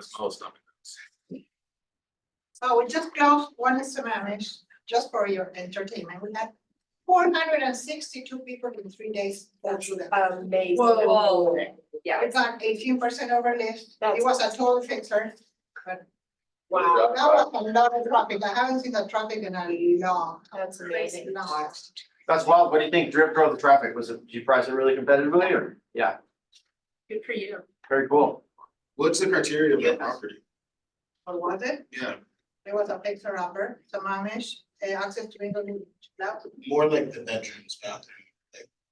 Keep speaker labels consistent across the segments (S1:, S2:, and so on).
S1: That's most of it.
S2: So we just closed one Sammamish, just for your entertainment. We had 462 people in 3 days go through that.
S3: Amazing.
S2: Whoa.
S3: Yeah.
S2: We got 18% over list.
S3: That's
S2: It was a total fixer. But
S3: Wow,
S2: that was a lot of traffic. I haven't seen the traffic in a long.
S3: that's amazing.
S2: Long.
S4: That's wild. What do you think drove the traffic? Was it, did you price it really competitively or? Yeah,
S3: Good for you.
S4: very cool.
S1: What's the criteria of the property?
S2: Or was it?
S1: Yeah,
S2: It was a fixer upper, Sammamish, access to English,
S1: more like the bedrooms, bathroom.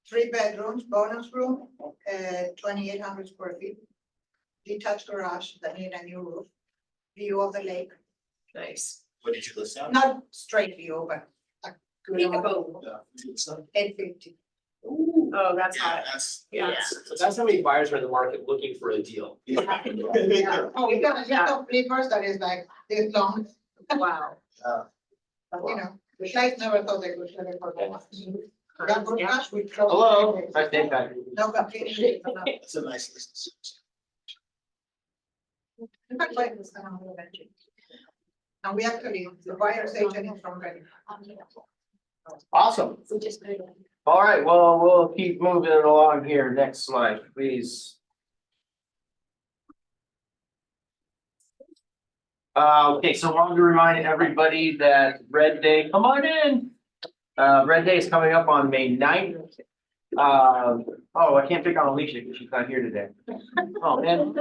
S2: 3 bedrooms, bonus room, 2,800 square feet. Detached garage that need a new roof. View of the lake,
S3: Nice.
S1: What did you list out?
S2: not straight view, but a good amount.
S3: Peekaboo.
S2: 850.
S3: Oh, that's
S1: Yeah,
S3: hot.
S1: that's.
S3: Yeah.
S5: So that's how many buyers are in the market looking for a deal.
S2: Yeah. Oh, we got a list of flippers that is like this long,
S3: Wow.
S2: but you know, the guys never thought they could sell it for that much. That good
S3: Yeah.
S2: cash, we close.
S4: Hello, nice name tag.
S2: No complaints.
S1: That's a nice list.
S2: In fact, like this kind of eventually. And we actually, the buyer's agent is from Reading.
S4: Awesome.
S3: We just.
S4: All right, well, we'll keep moving it along here. Next slide, please. Okay, so I wanted to remind everybody that Red Day, come on in. Red Day is coming up on May 9th. Oh, I can't pick on Alicia because she's not here today. Oh, man.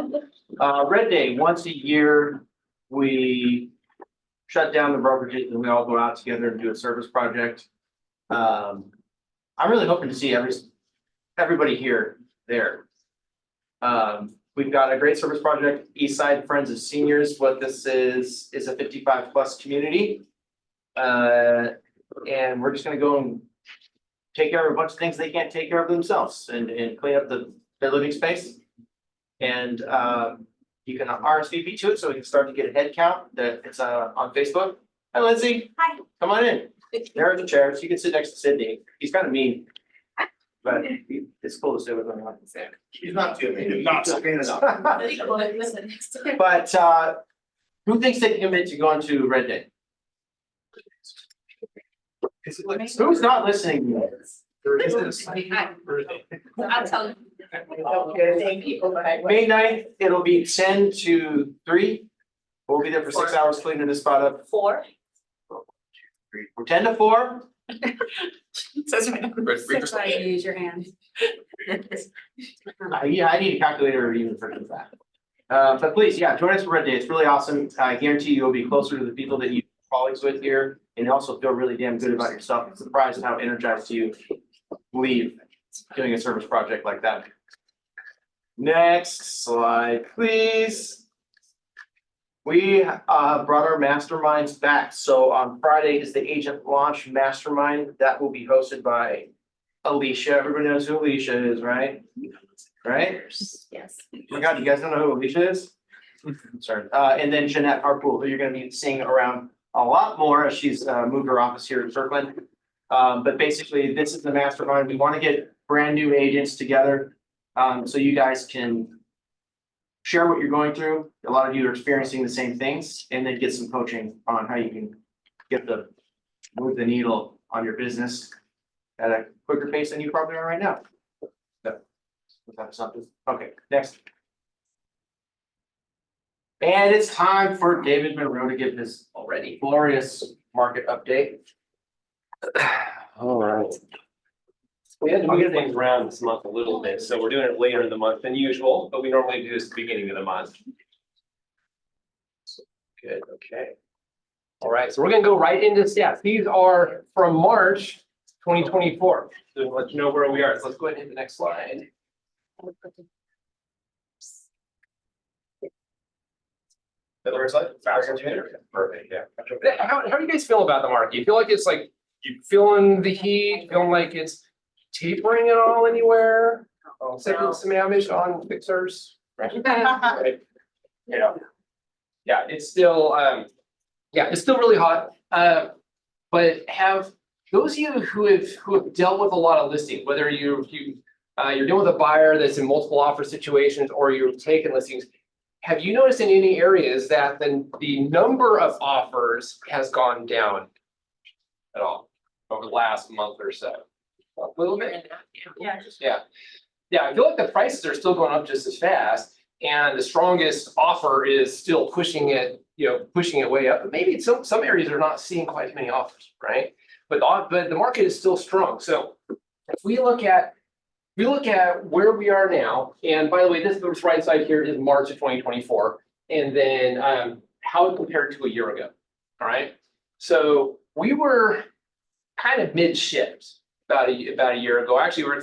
S4: Red Day, once a year, we shut down the brokerages and we all go out together and do a service project. I'm really hoping to see everybody here there. We've got a great service project, East Side Friends of Seniors. What this is a 55+ community. And we're just gonna go and take care of a bunch of things they can't take care of themselves and clean up their living space. And you can RSVP to it, so we can start to get a head count that it's on Facebook. Hi, Lindsay.
S3: Hi.
S4: Come on in. There are the chairs. You can sit next to Sydney. He's kind of mean. But it's cool to sit with him.
S1: He's not too mean, not so mean enough.
S4: But who thinks they can commit to going to Red Day? Who's not listening?
S3: I'll tell you. Same people, but I.
S4: May 9th, it'll be 10 to 3. We'll be there for 6 hours cleaning this spot up.
S3: 4.
S4: We're 10 to 4.
S3: Says right.
S6: Six, I use your hand.
S4: Yeah, I need a calculator even for that. But please, yeah, join us for Red Day. It's really awesome. I guarantee you'll be closer to the people that you colleagues with here and also feel really damn good about yourself. I'm surprised at how energized you leave doing a service project like that. Next slide, please. We brought our masterminds back. So on Friday is the agent launch mastermind that will be hosted by Alicia. Everybody knows who Alicia is, right? Right?
S3: Yes.
S4: Oh my God, you guys don't know who Alicia is? Sorry. And then Jeanette Harpool, who you're gonna be seeing around a lot more as she's moved her office here in Kirkland. But basically, this is the mastermind. We want to get brand new agents together. So you guys can share what you're going through. A lot of you are experiencing the same things, and then get some coaching on how you can move the needle on your business at a quicker pace than you probably are right now. Something. Okay, next. And it's time for David Monroe to give his already glorious market update.
S5: All right. We had to move things around this month a little bit, so we're doing it later in the month than usual, but we normally do this at the beginning of the month. Good, okay. All right, so we're gonna go right into stats. These are from March 2024. So to let you know where we are. So let's go ahead and hit the next slide. The first slide? Perfect, yeah. How do you guys feel about the market? You feel like it's like, you feeling the heat, feeling like it's tapering at all anywhere? Second some damage on fixers, right? Right. Yeah. Yeah, it's still, it's still really hot. But have those of you who have dealt with a lot of listings, whether you're dealing with a buyer that's in multiple offer situations or you're taking listings, have you noticed in any areas that the number of offers has gone down at all over the last month or so? A little bit?
S3: Yeah.
S5: Yeah, I feel like the prices are still going up just as fast, and the strongest offer is still pushing it, pushing it way up. But maybe some areas are not seeing quite as many offers, right? But the market is still strong. So if we look at where we are now, and by the way, this right side here is March of 2024, and then how it compared to a year ago. All right. So we were kind of mid-shift about a year ago. Actually, we're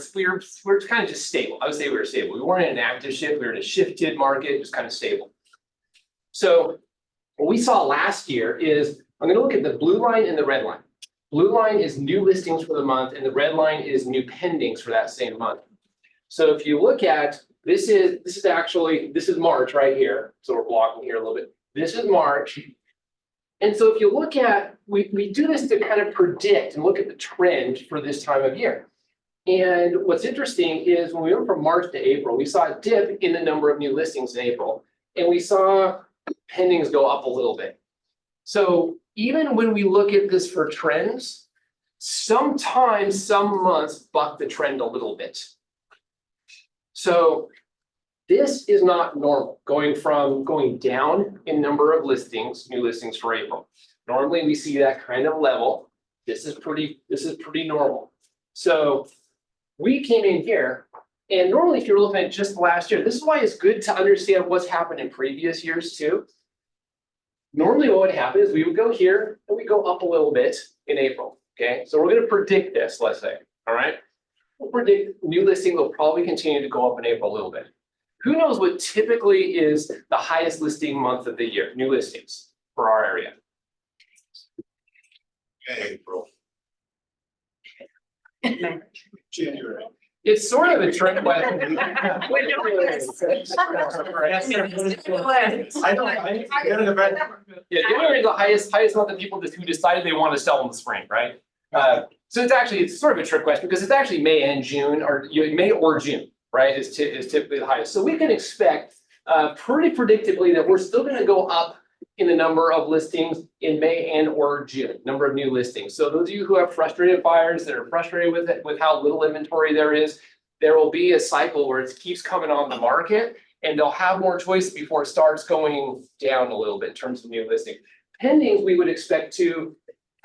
S5: kind of just stable. I would say we were stable. We weren't in an active shift. We were in a shifted market, just kind of stable. So what we saw last year is, I'm going to look at the blue line and the red line. Blue line is new listings for the month, and the red line is new pendings for that same month. So if you look at, this is March right here. So we're blocking here a little bit. This is March. And so if you look at, we do this to kind of predict and look at the trend for this time of year. And what's interesting is when we went from March to April, we saw a dip in the number of new listings in April, and we saw pendings go up a little bit. So even when we look at this for trends, sometimes some months buck the trend a little bit. So this is not normal, going down in number of listings, new listings for April. Normally we see that kind of level. This is pretty normal. So we came in here, and normally if you're looking at just last year, this is why it's good to understand what's happened in previous years too. Normally what would happen is we would go here and we go up a little bit in April, okay? So we're gonna predict this, let's say, all right? We'll predict new listings will probably continue to go up in April a little bit. Who knows what typically is the highest listing month of the year, new listings for our area?
S1: April. January.
S5: It's sort of a trick question.
S1: I don't,
S5: Yeah, January is the highest month of people who decided they want to sell in the spring, right? So it's sort of a trick question because it's actually May and June, or May or June, right? Is typically the highest. So we can expect pretty predictably that we're still going to go up in the number of listings in May and or June, number of new listings. So those of you who have frustrated buyers that are frustrated with how little inventory there is, there will be a cycle where it keeps coming on the market, and they'll have more choice before it starts going down a little bit in terms of new listings. Pendings, we would expect to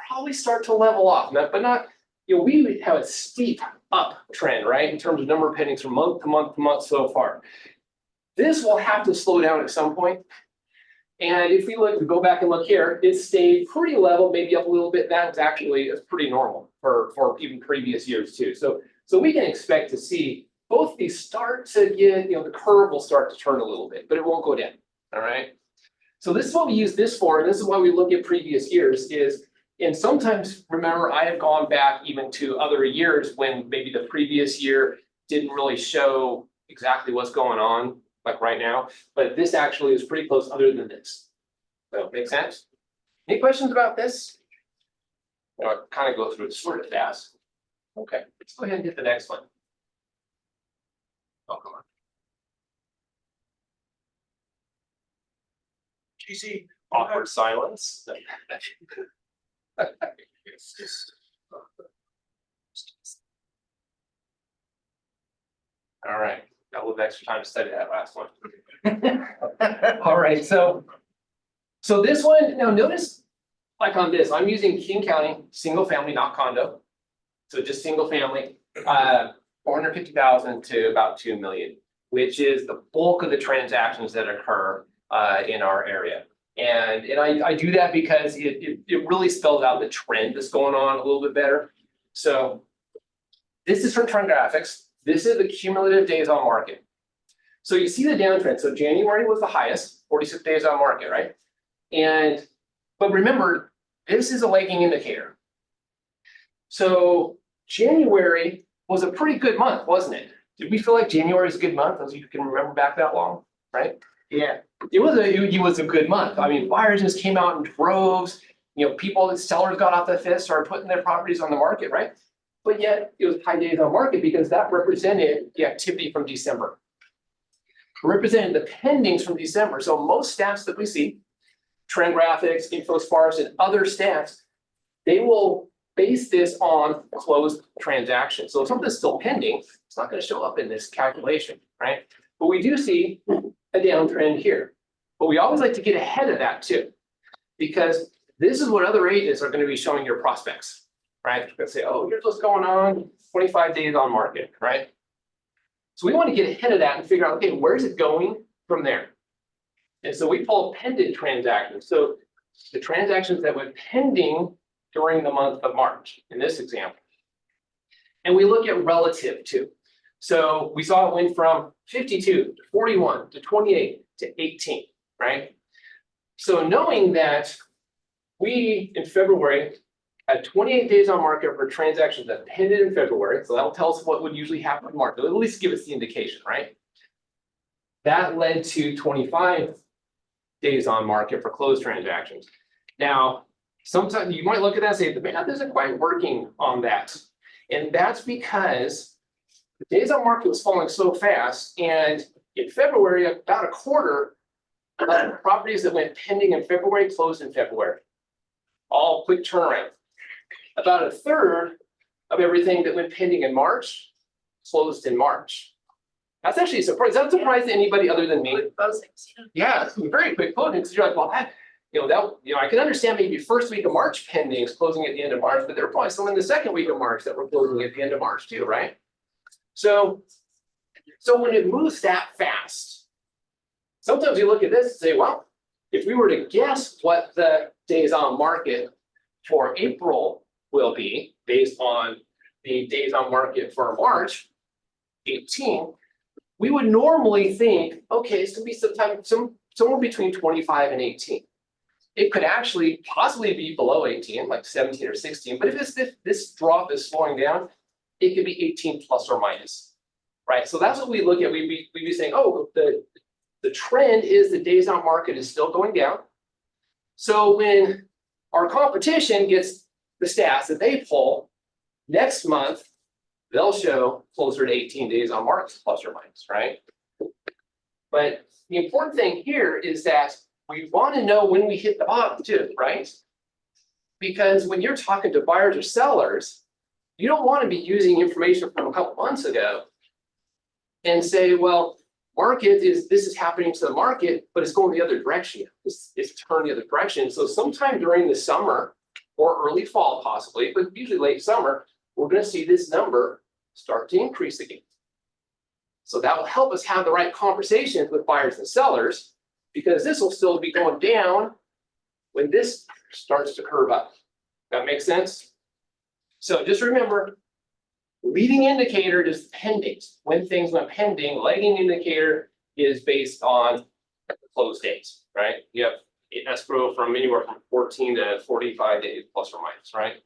S5: probably start to level off, but not, we would have a steep up trend, right? In terms of number of pendings from month to month to month so far. This will have to slow down at some point. And if we go back and look here, it stayed pretty level, maybe up a little bit. That was actually pretty normal for even previous years too. So we can expect to see both these start to get, the curve will start to turn a little bit, but it won't go down, all right? So this is what we use this for, and this is why we look at previous years and sometimes, remember, I have gone back even to other years when maybe the previous year didn't really show exactly what's going on, like right now, but this actually is pretty close other than this. So, make sense? Any questions about this? I'll kind of go through it sort of fast. Okay, let's go ahead and hit the next one. Oh, come on.
S1: GC.
S5: Awkward silence. All right, got a little extra time to study that last one. All right, so this one, now notice, like on this, I'm using King County, single family, not condo. So just single family, 450,000 to about 2 million, which is the bulk of the transactions that occur in our area. And I do that because it really spells out the trend that's going on a little bit better. So this is from Trend Graphics. This is the cumulative days on market. So you see the downtrend. So January was the highest, 46 days on market, right? But remember, this is a lagging indicator. So January was a pretty good month, wasn't it? Did we feel like January is a good month? As you can remember back that long, right? Yeah, it was a good month. I mean, buyers just came out in droves. Sellers got off the fence, started putting their properties on the market, right? But yet it was high days on market because that represented the activity from December. representing the pendings from December. So most stats that we see, trend graphics, info sparse, and other stats, they will base this on closed transactions. So if something's still pending, it's not going to show up in this calculation, right? But we do see a downtrend here. But we always like to get ahead of that too, because this is what other agents are going to be showing your prospects, right? They're going to say, oh, here's what's going on, 25 days on market, right? So we want to get ahead of that and figure out, okay, where's it going from there? And so we pull pending transactions. So the transactions that went pending during the month of March, in this example. And we look at relative too. So we saw it went from 52 to 41 to 28 to 18, right? So knowing that we, in February, had 28 days on market for transactions that pended in February, so that'll tell us what would usually happen in March. It'll at least give us the indication, right? That led to 25 days on market for closed transactions. Now, sometimes you might look at that and say, the math isn't quite working on that. And that's because the days on market was falling so fast. And in February, about a quarter of the properties that went pending in February closed in February. All quick turnaround. About a third of everything that went pending in March closed in March. That's actually a surprise. That's a surprise to anybody other than me. Yeah, very quick closings. You're like, well, I can understand maybe first week of March pendings closing at the end of March, but there are probably some in the second week of March that were closing at the end of March too, right? So when it moves that fast, sometimes you look at this and say, well, if we were to guess what the days on market for April will be based on the days on market for March 18, we would normally think, okay, it's gonna be somewhere between 25 and 18. It could actually possibly be below 18, like 17 or 16, but if this drop is slowing down, it could be 18 plus or minus, right? So that's what we look at. We'd be saying, oh, the trend is the days on market is still going down. So when our competition gets the stats that they pull, next month, they'll show closer to 18 days on market, plus or minus, right? But the important thing here is that we want to know when we hit the bottom too, right? Because when you're talking to buyers or sellers, you don't want to be using information from a couple months ago and say, well, this is happening to the market, but it's going the other direction. It's turned the other direction. So sometime during the summer or early fall possibly, but usually late summer, we're going to see this number start to increase again. So that will help us have the right conversations with buyers and sellers, because this will still be going down when this starts to curve up. That makes sense? So just remember, leading indicator is pendings. When things went pending, lagging indicator is based on the close dates, right? You have escrow from anywhere from 14 to 45 days plus or minus, right?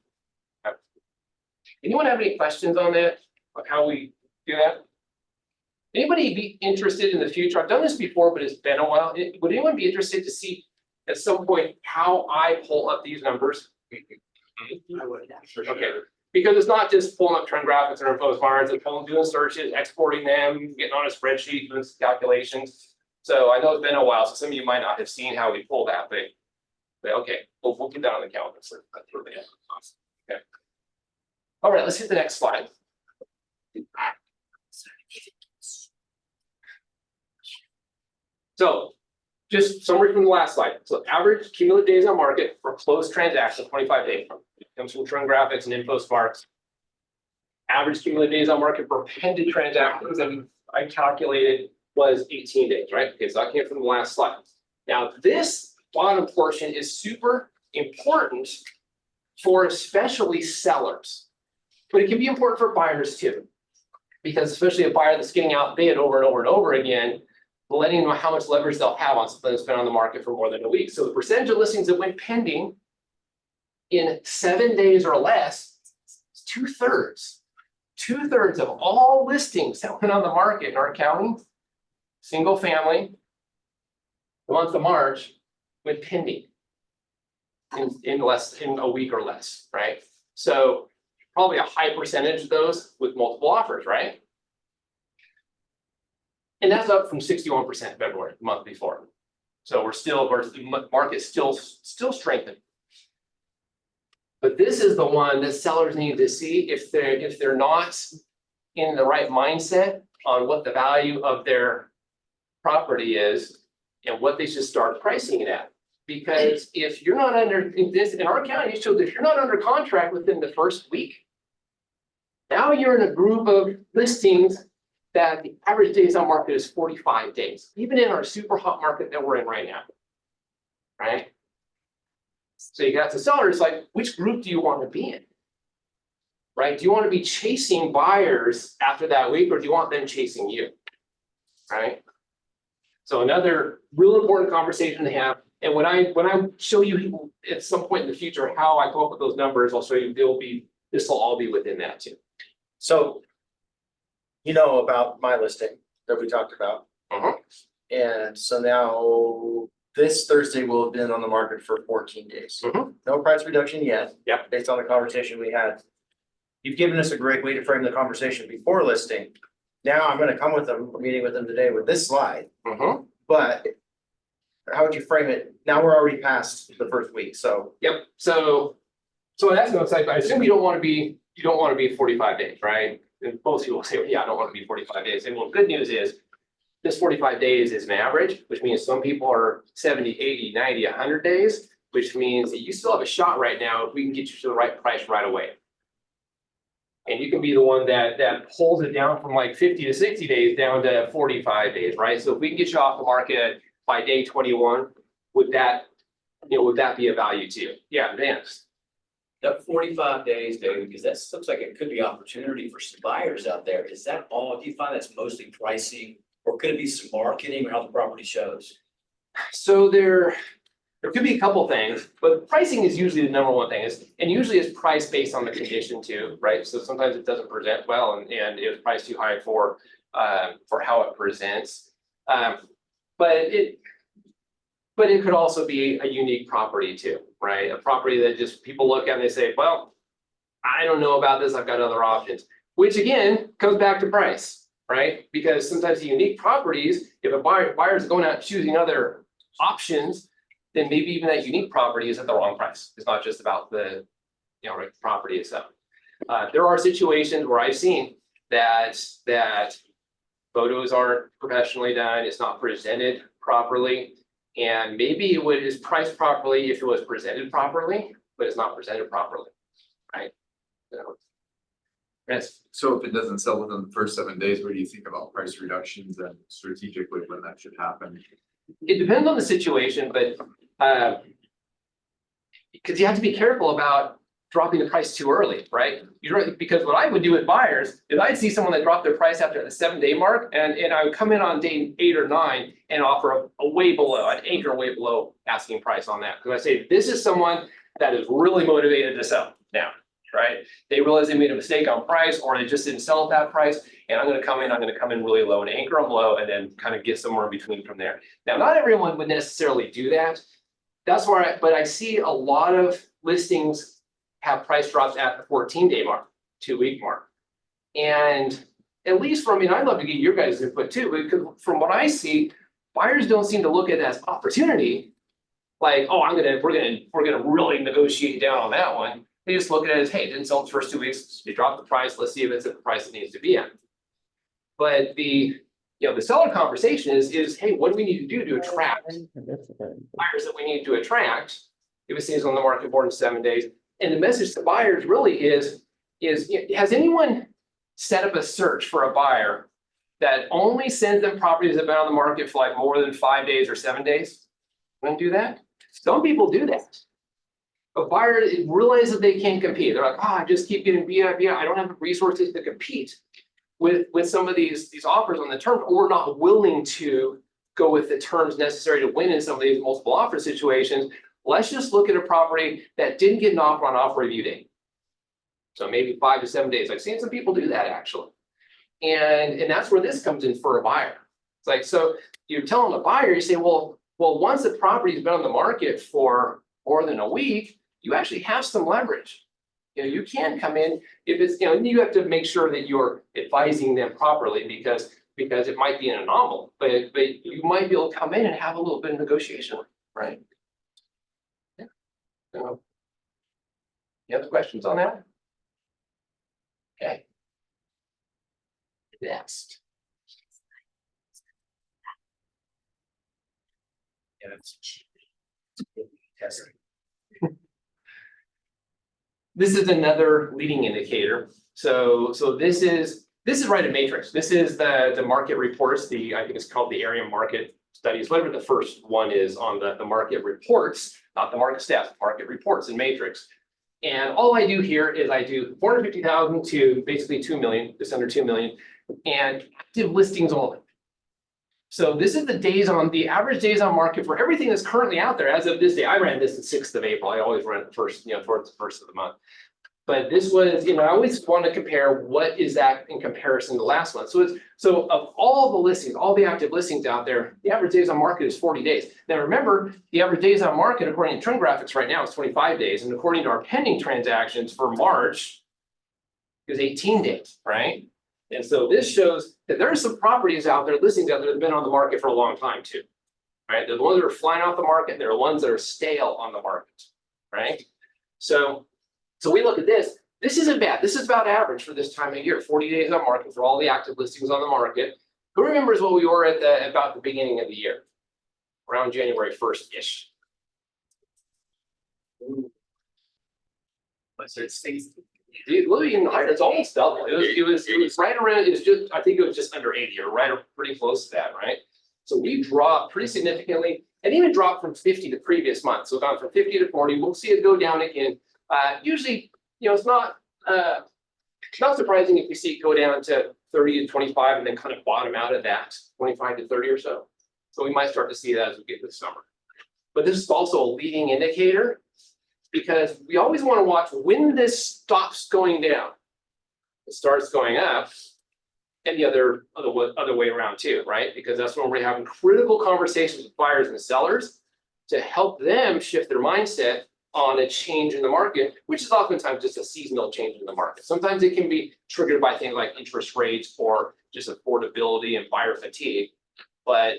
S5: Anyone have any questions on that? On how we do that? Anybody be interested in the future? I've done this before, but it's been a while. Would anyone be interested to see at some point how I pull up these numbers?
S1: I would.
S5: Okay, because it's not just pulling up trend graphics or info bars, it's doing searches, exporting them, getting on a spreadsheet, doing calculations. So I know it's been a while, so some of you might not have seen how we pull that, but okay, we'll get that on the calendar. So that's really it. Okay. All right, let's hit the next slide. So just summary from the last slide. So average cumulative days on market for closed transactions, 25 days. It comes from trend graphics and info sparks. Average cumulative days on market for pending transactions that I calculated was 18 days, right? Okay, so that came from the last slide. Now this bottom portion is super important for especially sellers, but it can be important for buyers too, because especially a buyer that's getting outbid over and over and over again, letting them know how much leverage they'll have on something that's been on the market for more than a week. So the percentage of listings that went pending in 7 days or less is 2/3. 2/3 of all listings that went on the market in our county, single family, the month of March, went pending in a week or less, right? So probably a high percentage of those with multiple offers, right? And that's up from 61% February, the month before. So the market's still strengthening. But this is the one that sellers need to see if they're not in the right mindset on what the value of their property is and what they should start pricing it at. Because if you're not in our county, it shows if you're not under contract within the first week, now you're in a group of listings that the average days on market is 45 days, even in our super hot market that we're in right now. Right? So you got the seller, it's like, which group do you want to be in? Right? Do you want to be chasing buyers after that week, or do you want them chasing you? Right? So another real important conversation to have. And when I show you at some point in the future how I come up with those numbers, I'll show you this will all be within that too.
S4: So, you know about my listing that we talked about. And so now this Thursday will have been on the market for 14 days. No price reduction yet.
S5: Yep.
S4: Based on the conversation we had. You've given us a great way to frame the conversation before listing. Now I'm gonna come with them, meeting with them today with this slide, but how would you frame it? Now we're already past the first week, so.
S5: Yep, so that's no like, I assume you don't want to be 45 days, right? And most people say, well, yeah, I don't want to be 45 days. And well, good news is this 45 days is an average, which means some people are 70, 80, 90, 100 days, which means that you still have a shot right now if we can get you to the right price right away. And you can be the one that pulls it down from like 50 to 60 days down to 45 days, right? So if we can get you off the market by day 21, would that be a value to you? Yeah, Vance.
S1: That 45 days, David, because that looks like it could be opportunity for some buyers out there. Is that all? Do you find that's mostly pricing, or could it be some marketing or how the property shows?
S5: So there could be a couple things, but pricing is usually the number one thing, and usually it's priced based on the condition too, right? So sometimes it doesn't present well and it was priced too high for how it presents. But it could also be a unique property too, right? A property that just people look at and they say, well, I don't know about this, I've got other options, which again comes back to price, right? Because sometimes the unique properties, if a buyer's going out choosing other options, then maybe even that unique property is at the wrong price. It's not just about the property itself. There are situations where I've seen that photos aren't professionally done, it's not presented properly, and maybe it is priced properly if it was presented properly, but it's not presented properly, right? Yes.
S7: So if it doesn't sell within the first 7 days, what do you think about price reductions and strategically when that should happen?
S5: It depends on the situation, but because you have to be careful about dropping the price too early, right? Because what I would do with buyers is I'd see someone that dropped their price after the 7-day mark, and I would come in on day 8 or 9 and offer a way below, an anchor way below asking price on that. Because I say, this is someone that is really motivated to sell now, right? They realize they made a mistake on price, or they just didn't sell at that price, and I'm gonna come in really low and anchor them low and then kind of get somewhere in between from there. Now, not everyone would necessarily do that. That's where but I see a lot of listings have price drops at the 14-day mark, 2-week mark. And at least I'd love to get your guys' input too, because from what I see, buyers don't seem to look at it as opportunity. Like, oh, we're gonna really negotiate down on that one. They just look at it as, hey, it didn't sell the first 2 weeks, they dropped the price, let's see if it's at the price it needs to be at. But the seller conversation is, hey, what do we need to do to attract buyers that we need to attract if it stays on the market more than 7 days? And the message to buyers really is has anyone set up a search for a buyer that only sends them properties that have been on the market for like more than 5 days or 7 days? Wouldn't do that? Some people do that. But buyers realize that they can't compete. They're like, I just keep getting beat up. I don't have the resources to compete with some of these offers on the terms, or we're not willing to go with the terms necessary to win in some of these multiple offer situations. Let's just look at a property that didn't get an offer on offer review date. So maybe 5 to 7 days. I've seen some people do that actually. And that's where this comes in for a buyer. It's like, so you're telling a buyer, you say, well, once the property's been on the market for more than a week, you actually have some leverage. You can come in if it's, and you have to make sure that you're advising them properly, because because it might be an anomaly, but you might be able to come in and have a little bit of negotiation, right? Yeah. So, any other questions on that? Okay. Next.
S1: Yeah, it's testing.
S5: This is another leading indicator. So this is right at Matrix. This is the market reports, I think it's called the area market studies, whatever the first one is on the market reports, not the market stats, market reports in Matrix. And all I do here is I do 450,000 to basically 2 million, just under 2 million, and active listings only. So this is the average days on market for everything that's currently out there as of this day. I ran this the 6th of April. I always run it first, towards the first of the month. But this was, I always want to compare what is that in comparison to last month. So of all the listings, all the active listings out there, the average days on market is 40 days. Now remember, the average days on market according to trend graphics right now is 25 days. And according to our pending transactions for March is 18 days, right? And so this shows that there are some properties out there, listings out there that have been on the market for a long time too, right? They're the ones that are flying off the market, and they're the ones that are stale on the market, right? So we look at this. This isn't bad. This is about average for this time of year, 40 days on market for all the active listings on the market. Who remembers what we were at about the beginning of the year, around January 1st-ish?
S1: So it stays.
S5: Dude, look, even higher, it's almost double. It was right around, I think it was just under 80 or right, pretty close to that, right? So we dropped pretty significantly and even dropped from 50 the previous month. So gone from 50 to 40, we'll see it go down again. Usually, it's not surprising if we see it go down to 30 to 25 and then kind of bottom out of that 25 to 30 or so. So we might start to see that as we get this summer. But this is also a leading indicator, because we always want to watch when this stops going down. It starts going up, and the other way around too, right? Because that's when we're having critical conversations with buyers and sellers to help them shift their mindset on a change in the market, which is oftentimes just a seasonal change in the market. Sometimes it can be triggered by things like interest rates or just affordability and buyer fatigue, but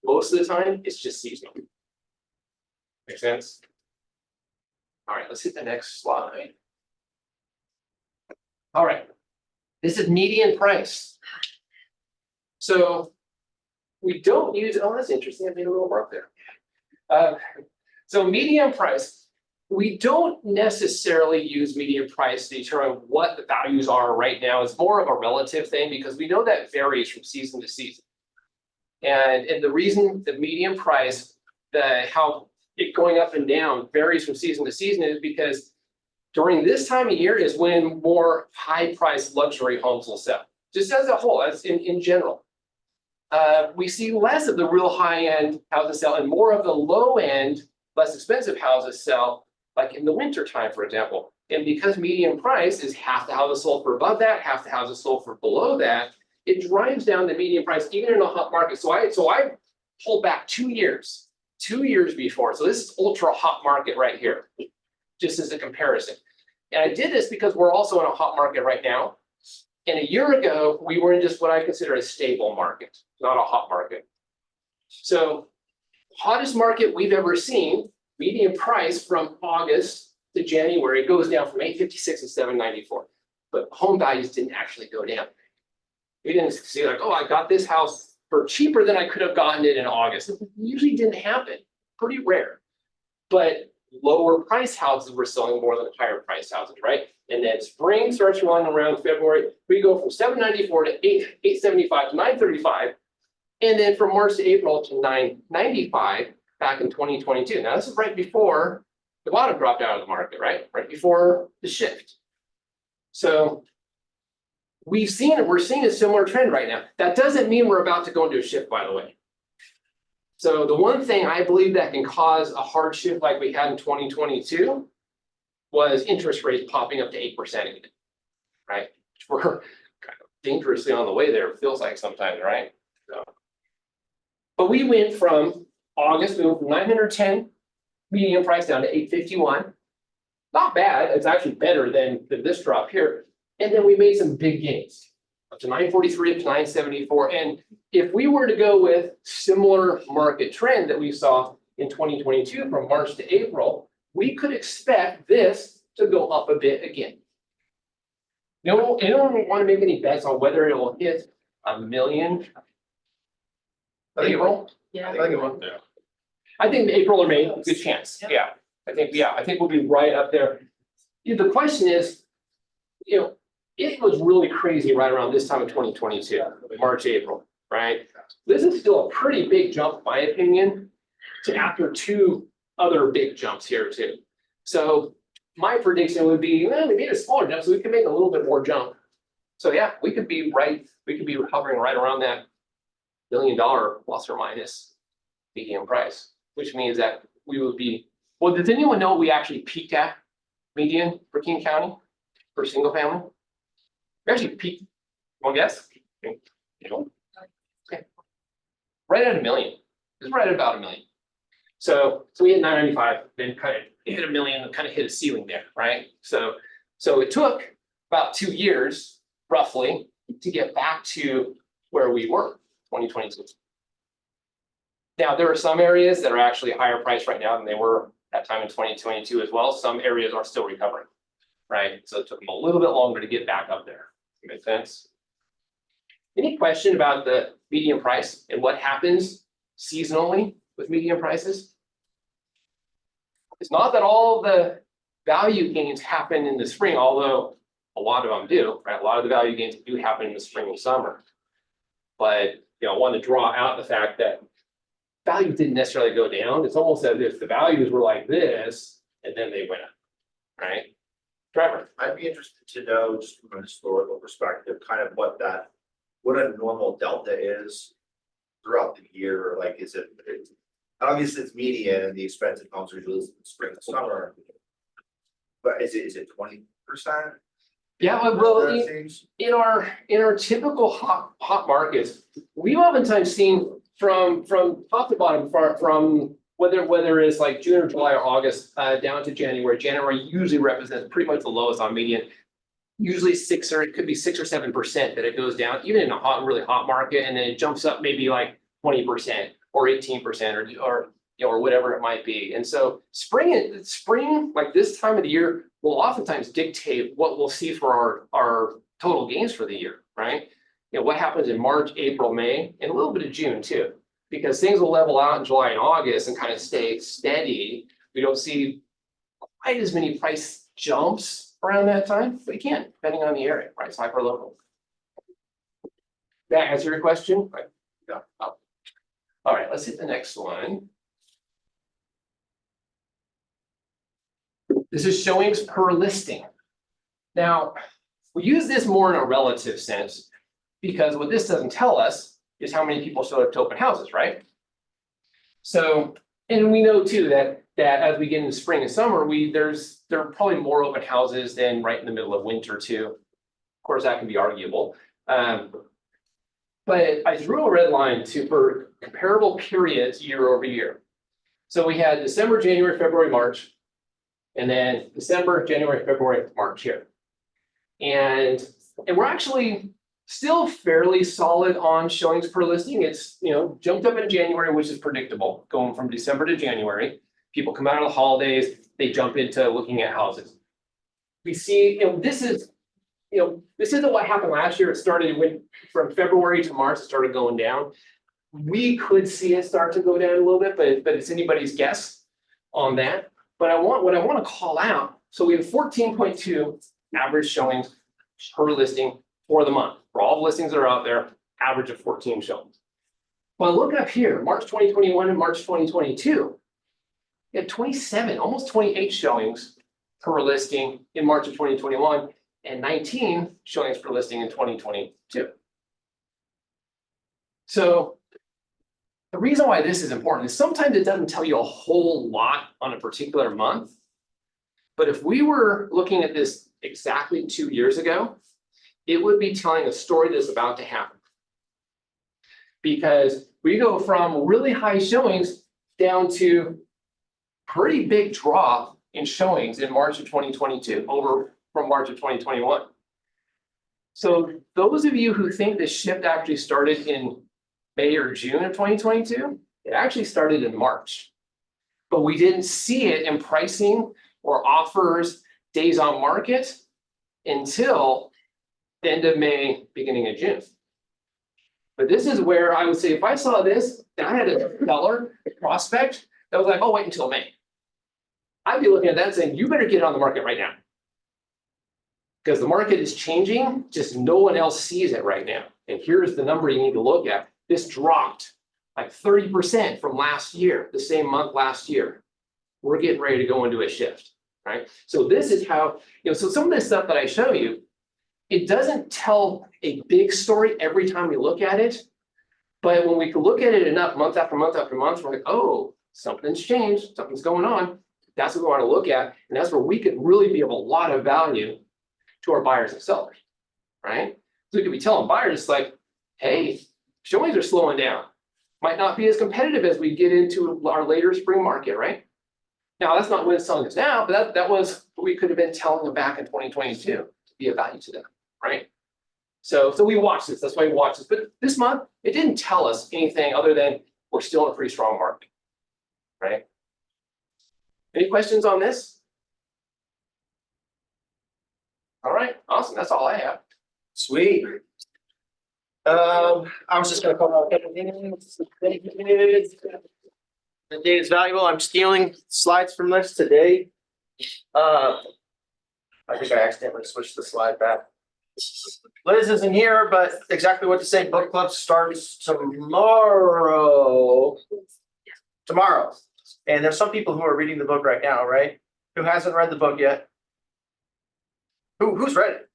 S5: most of the time it's just seasonal. Make sense? All right, let's hit the next slide. All right, this is median price. So we don't use, oh, that's interesting, I made a little mark there. So median price, we don't necessarily use median price to determine what the values are right now. It's more of a relative thing because we know that varies from season to season. And the reason the median price, how it going up and down varies from season to season is because during this time of year is when more high-priced luxury homes will sell. Just as a whole, as in general. We see less of the real high-end houses sell and more of the low-end, less expensive houses sell, like in the winter time, for example. And because median price is half the houses sold for above that, half the houses sold for below that, it drives down the median price even in a hot market. So I pulled back 2 years. 2 years before. So this is ultra hot market right here, just as a comparison. And I did this because we're also in a hot market right now. And a year ago, we were in just what I consider a stable market, not a hot market. So hottest market we've ever seen, median price from August to January goes down from 856 to 794. But home values didn't actually go down. We didn't see like, oh, I got this house for cheaper than I could have gotten it in August. It usually didn't happen, pretty rare. But lower price houses were selling more than higher price houses, right? And then spring starts rolling around February. We go from 794 to 875 to 935. And then from March to April to 995 back in 2022. Now this is right before the bottom dropped out of the market, right? Right before the shift. So we're seeing a similar trend right now. That doesn't mean we're about to go into a shift, by the way. So the one thing I believe that can cause a hard shift like we had in 2022 was interest rates popping up to 8% again, right? We're kind of dangerously on the way there, it feels like sometimes, right? So, but we went from August, we went from 910 median price down to 851. Not bad, it's actually better than this drop here. And then we made some big gains. up to 943, up to 974. And if we were to go with similar market trend that we saw in 2022 from March to April, we could expect this to go up a bit again. Anyone want to make any bets on whether it will hit 1 million? April?
S3: Yeah.
S5: I think April or May, good chance. Yeah, I think we'll be right up there. The question is, it was really crazy right around this time of 2022, March, April, right? This is still a pretty big jump, in my opinion, to after two other big jumps here too. So my prediction would be, we made a smaller jump, so we can make a little bit more jump. So yeah, we could be hovering right around that $1 billion plus or minus median price, which means that we would be, well, does anyone know what we actually peaked at median for King County for single family? We actually peaked, one guess? Okay. Right at 1 million, it's right at about 1 million. So we hit 995, then kind of hit 1 million, and kind of hit a ceiling there, right? So it took about 2 years, roughly, to get back to where we were, 2022. Now, there are some areas that are actually higher priced right now than they were that time in 2022 as well. Some areas are still recovering, right? So it took them a little bit longer to get back up there. Make sense? Any question about the median price and what happens seasonally with median prices? It's not that all the value gains happen in the spring, although a lot of them do, right? A lot of the value gains do happen in the spring and summer. But I want to draw out the fact that values didn't necessarily go down. It's almost as if the values were like this and then they went up, right? Trevor?
S8: I'd be interested to know, just from a historical perspective, kind of what a normal delta is throughout the year, like, obviously it's median and the expensive homes are usually in spring and summer. But is it 20%?
S5: Yeah, well, in our typical hot markets, we've oftentimes seen from top to bottom, from whether it's like June or July or August down to January. January usually represents pretty much the lowest on median. Usually it could be 6 or 7% that it goes down, even in a really hot market, and then it jumps up maybe like 20% or 18% or whatever it might be. And so spring, like this time of the year, will oftentimes dictate what we'll see for our total gains for the year, right? What happens in March, April, May, and a little bit of June too, because things will level out in July and August and kind of stay steady. We don't see quite as many price jumps around that time, but you can, depending on the area, right? It's hyper local. That answer your question? Right. Yeah. Oh. All right, let's hit the next one. This is showings per listing. Now, we use this more in a relative sense because what this doesn't tell us is how many people showed up to open houses, right? So, and we know too that as we get into spring and summer, there are probably more open houses than right in the middle of winter too. Of course, that can be arguable. But I drew a red line for comparable periods year over year. So we had December, January, February, March, and then December, January, February, March here. And we're actually still fairly solid on showings per listing. It's, jumped up in January, which is predictable, going from December to January. People come out of the holidays, they jump into looking at houses. We see, this isn't what happened last year. It went from February to March, it started going down. We could see it start to go down a little bit, but it's anybody's guess on that. But what I want to call out, so we have 14.2 average showings per listing for the month. For all the listings that are out there, average of 14 showings. Well, look up here, March 2021 and March 2022. We had 27, almost 28 showings per listing in March of 2021 and 19 showings per listing in 2022. So the reason why this is important is sometimes it doesn't tell you a whole lot on a particular month. But if we were looking at this exactly 2 years ago, it would be telling a story that's about to happen. Because we go from really high showings down to pretty big drop in showings in March of 2022 from March of 2021. So those of you who think the shift actually started in May or June of 2022, it actually started in March. But we didn't see it in pricing or offers, days on market until the end of May, beginning of June. But this is where I would say, if I saw this, and I had a seller, a prospect, that was like, oh, wait until May. I'd be looking at that and saying, you better get on the market right now. Because the market is changing, just no one else sees it right now. And here's the number you need to look at. This dropped like 30% from last year, the same month last year. We're getting ready to go into a shift, right? So this is how, so some of this stuff that I show you, it doesn't tell a big story every time we look at it. But when we can look at it enough month after month after month, we're like, oh, something's changed, something's going on. That's what we want to look at. And that's where we could really be of a lot of value to our buyers and sellers, right? So we could be telling buyers, it's like, hey, showings are slowing down. Might not be as competitive as we get into our later spring market, right? Now, that's not when it's selling us now, but that was what we could have been telling them back in 2022 to be of value to them, right? So we watched this, that's why we watched this. But this month, it didn't tell us anything other than we're still in a pretty strong market, right? Any questions on this? All right, awesome, that's all I have.
S4: Sweet. I was just gonna call out. The data is valuable. I'm stealing slides from this today. I think I accidentally switched the slide back. Liz isn't here, but exactly what to say. Book club starts tomorrow. Tomorrow. And there's some people who are reading the book right now, right? Who hasn't read the book yet? Who's read it?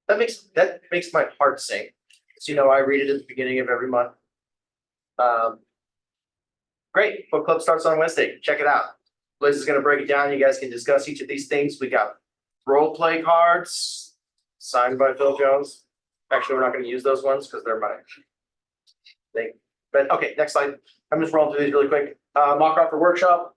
S4: That makes my heart sing. So, I read it at the beginning of every month. Great, book club starts on Wednesday. Check it out. Liz is gonna break it down. You guys can discuss each of these things. We got role play cards signed by Phil Jones. Actually, we're not gonna use those ones because they're my thing. But okay, next slide. I'm just rolling through these really quick. Mock offer workshop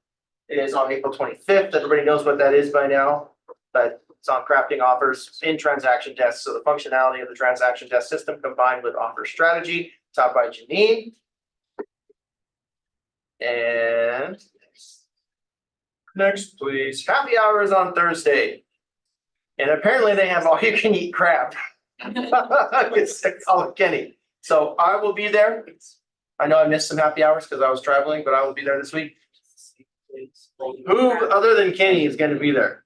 S4: is on April 25th. Everybody knows what that is by now, but it's on crafting offers in transaction desks. So the functionality of the transaction desk system combined with offer strategy, taught by Janine. And next, please. Happy hour is on Thursday. And apparently they have all you can eat crab. It's Kenny. So I will be there. I know I missed some happy hours because I was traveling, but I will be there this week. Who other than Kenny is gonna be there?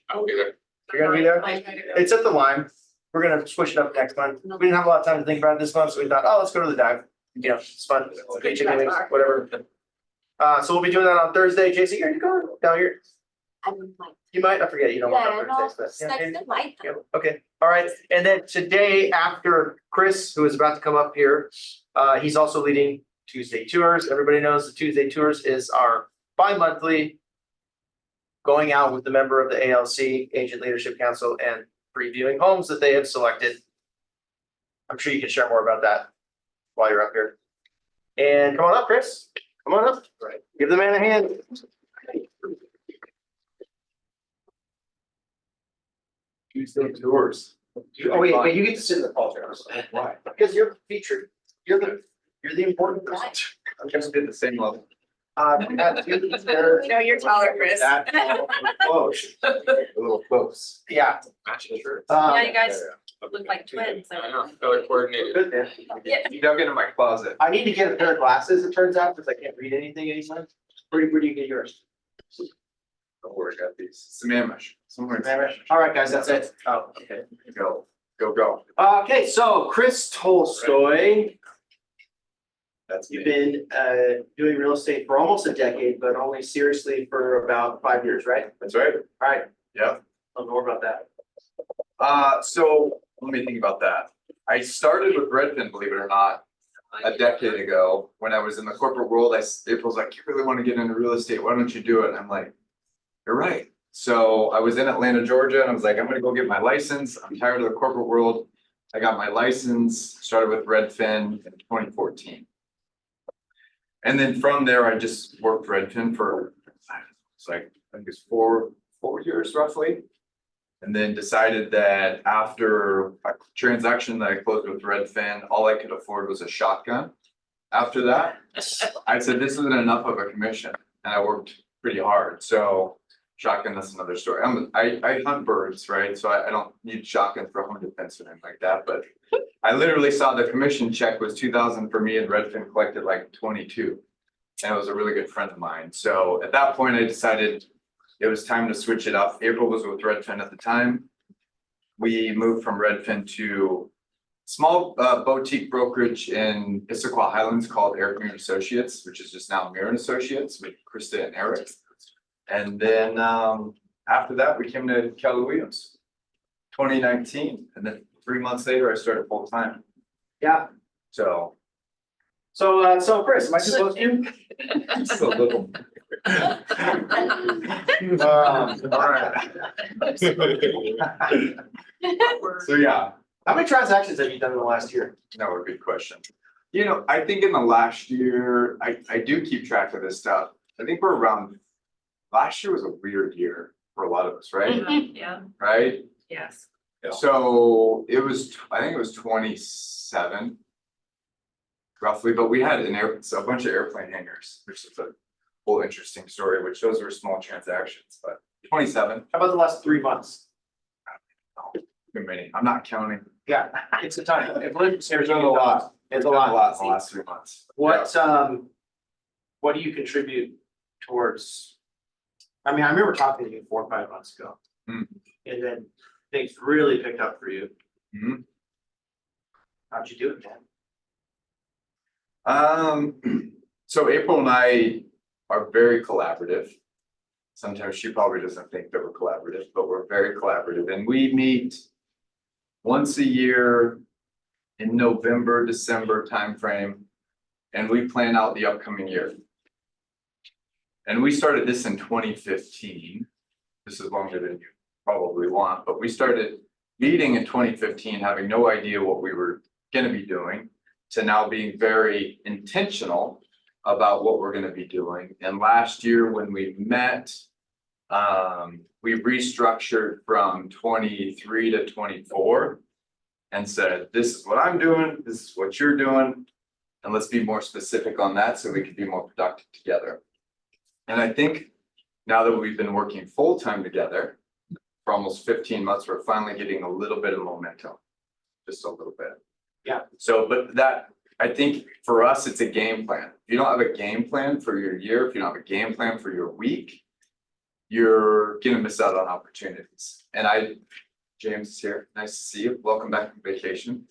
S7: I'll be there.
S4: You're gonna be there? It's at the Lime. We're gonna switch it up next month. We didn't have a lot of time to think about it this month, so we thought, oh, let's go to the dive. It's fun. Okay, chicken wings, whatever. So we'll be doing that on Thursday. JC, are you going down here? You might, I forget, you don't
S6: Yeah,
S4: want
S6: no,
S4: to Thursdays, but.
S6: second light.
S4: Yeah, okay, all right. And then today, after Chris, who is about to come up here, he's also leading Tuesday tours. Everybody knows the Tuesday tours is our bi-monthly going out with the member of the ALC, Agent Leadership Council, and previewing homes that they have selected. I'm sure you can share more about that while you're up here. And come on up, Chris. Come on up. Right. Give the man a hand.
S7: Tuesday tours.
S4: Oh, wait, you get to sit in the call chair.
S7: Why?
S4: Because you're featured. You're the important person.
S7: I'm just at the same level.
S6: No, you're taller, Chris.
S7: That close. A little close.
S4: Yeah.
S7: Matching shirt.
S6: Yeah, you guys look like twins.
S7: I know, color coordinated. You dug into my closet.
S4: I need to get a pair of glasses, it turns out, because I can't read anything anymore. Where do you get yours?
S7: Don't worry, I got these. It's a mammoth. Somewhere.
S4: All right, guys, that's it. Oh, okay.
S7: Go, go, go.
S4: Okay, so Chris Tolstoy,
S7: That's
S4: you've
S7: me.
S4: been doing real estate for almost a decade, but only seriously for about 5 years, right?
S7: That's right.
S4: All right,
S7: Yeah.
S4: tell me more about that.
S7: So let me think about that. I started with Redfin, believe it or not, a decade ago. When I was in the corporate world, it was like, you really want to get into real estate, why don't you do it? And I'm like, you're right. So I was in Atlanta, Georgia, and I was like, I'm gonna go get my license. I'm tired of the corporate world. I got my license, started with Redfin in 2014. And then from there, I just worked Redfin for, it's like, I think it's four years roughly. And then decided that after a transaction that I closed with Redfin, all I could afford was a shotgun. After that, I said, this isn't enough of a commission, and I worked pretty hard, so shotgun, that's another story. I hunt birds, right? So I don't need shotgun for home defense or anything like that, but I literally saw the commission check was 2,000 for me and Redfin collected like 22. And it was a really good friend of mine. So at that point, I decided it was time to switch it up. April was with Redfin at the time. We moved from Redfin to small boutique brokerage in Issaquah Highlands called Eric Muir Associates, which is just now Muir Associates with Krista and Eric. And then after that, we came to KWE 2019, and then 3 months later, I started full time.
S4: Yeah,
S7: So
S4: so Chris, am I too close to you?
S7: just a little.
S4: All right.
S7: So yeah,
S4: How many transactions have you done in the last year?
S7: that would be a good question. You know, I think in the last year, I do keep track of this stuff. I think we're around, last year was a weird year for a lot of us, right?
S6: Yeah,
S7: Right?
S6: yes.
S7: So it was, I think it was 27. Roughly, but we had a bunch of airplane hangars, which is a whole interesting story, which those were small transactions, but 27.
S4: How about the last 3 months?
S7: Too many. I'm not counting.
S4: Yeah, it's a ton. If Lynn's here,
S7: There's been a lot.
S4: It's a
S7: Done a
S4: lot.
S7: lot in the last 3 months.
S4: What do you contribute towards? I mean, I remember talking to you 4 or 5 months ago.
S7: Hmm.
S4: And then things really picked up for you.
S7: Mhm.
S4: How'd you do it, Dan?
S7: So April and I are very collaborative. Sometimes she probably doesn't think that we're collaborative, but we're very collaborative, and we meet once a year in November, December timeframe, and we plan out the upcoming year. And we started this in 2015. This is longer than you probably want, but we started meeting in 2015, having no idea what we were gonna be doing, to now being very intentional about what we're gonna be doing. And last year, when we met, we restructured from 23 to 24 and said, this is what I'm doing, this is what you're doing, and let's be more specific on that so we can be more productive together. And I think now that we've been working full-time together for almost 15 months, we're finally getting a little bit of momentum, just a little bit.
S4: Yeah.
S7: So, but that, I think for us, it's a game plan. If you don't have a game plan for your year, if you don't have a game plan for your week, you're gonna miss out on opportunities. And James is here. Nice to see you. Welcome back from vacation.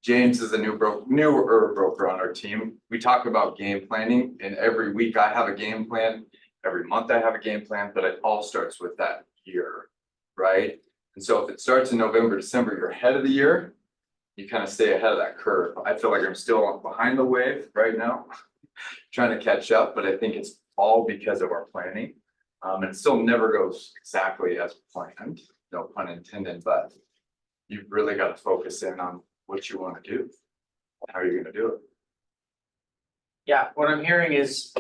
S7: James is a newer broker on our team. We talk about game planning, and every week I have a game plan. Every month I have a game plan, but it all starts with that year, right? And so if it starts in November, December, you're ahead of the year, you kind of stay ahead of that curve. I feel like I'm still behind the wave right now, trying to catch up, but I think it's all because of our planning. And it still never goes exactly as planned, no pun intended, but you've really got to focus in on what you want to do. How are you gonna do it?
S4: Yeah, what I'm hearing is,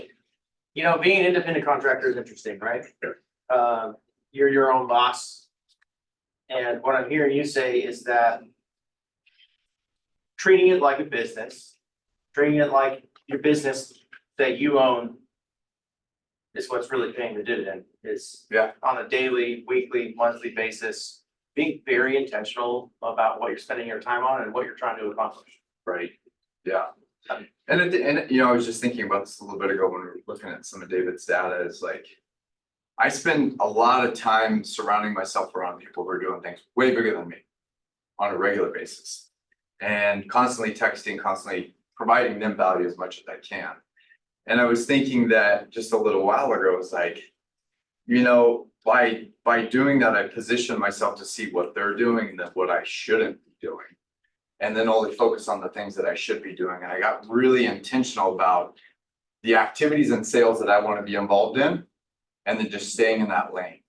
S4: being an independent contractor is interesting, right? You're your own boss. And what I'm hearing you say is that treating it like a business, treating it like your business that you own is what's really paying the dividend, is
S7: Yeah.
S4: on a daily, weekly, monthly basis, being very intentional about what you're spending your time on and what you're trying to accomplish.
S7: Right, yeah. And I was just thinking about this a little bit ago when we were looking at some of David's data, is like, I spend a lot of time surrounding myself around people who are doing things way bigger than me on a regular basis. And constantly texting, constantly providing them value as much as I can. And I was thinking that just a little while ago, it's like, by doing that, I position myself to see what they're doing and then what I shouldn't be doing. And then only focus on the things that I should be doing. And I got really intentional about the activities and sales that I want to be involved in, and then just staying in that lane.